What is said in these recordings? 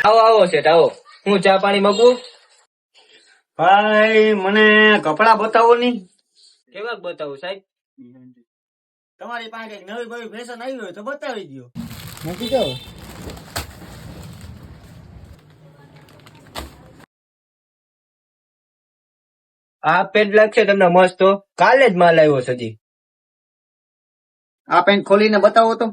આવો આવો શેઠ આવો. હું ચા પાણી મગું? ભાઈ મને કપડા બતાવો ની. કેવાક બતાવું સાહેબ? તમારી પાસે કઈક નવી બવી ફેશન આવી હોય તો બતાવી દો. મૂકી દો. આ પેન્ટ લાગશે તમને મસ્ત. તો કાલે જ માલ આવ્યો છે હજી. આ પેન્ટ ખોલીને બતાવો તો.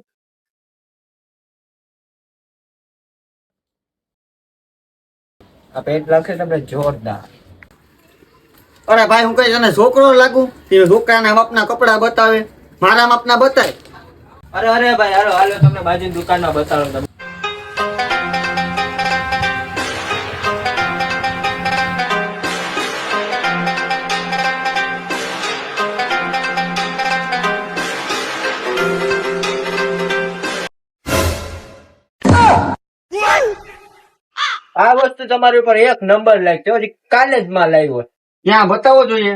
આ પેન્ટ લાગશે તમને જોરદાર. અરે ભાઈ હું કઈ તને છોકરો લાગુ તે છોકરાના માપના કપડા બતાવે, મારા માપના બતાય. અરે અરે ભાઈ હાલો હાલો તમને બાજુની દુકાનમાં બતાવો તમે. આ વસ્તુ તમારી ઉપર એક નંબર લાગશે. હજી કાલે જ માલ આવ્યો. ત્યાં બતાવો જોઈએ.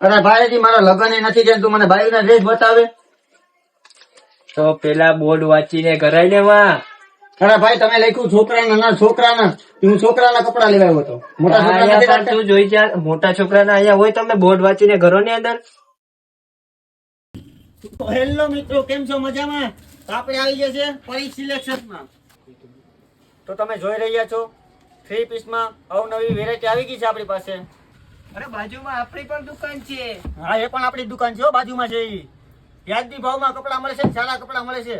અરે ભાઈ હજી મારા લગ્ન નથી થયા તું મને ભાઈ ના ડ્રેસ બતાવે. તો પેલા બોર્ડ વાંચીને કરાય ને માં. અરે ભાઈ તમે લખ્યું છોકરાના ના છોકરાના, હું છોકરાના કપડા લેવા આવ્યો હતો. મોટા છોકરા નથી અહીંયા રાખતા? તું જોઈ જા, મોટા છોકરાના અહીંયા હોય તમે બોર્ડ વાંચીને ઘરો ની અંદર. હેલો મિત્રો, કેમ છો? મજામાં? આપણે આવી ગયા છે પરી સિલેક્શનમાં. તો તમે જોઈ રહ્યા છો 3 પીસમાં અવનવી વેરાયટી આવી ગઈ છે આપણી પાસે. અરે બાજુમાં આપણી પણ દુકાન છે. હા એ પણ આપણી દુકાન છે હો, બાજુમાં છે. ઈ વ્યાજબી ભાવમાં કપડા મળે છે, સારા કપડા મળે છે.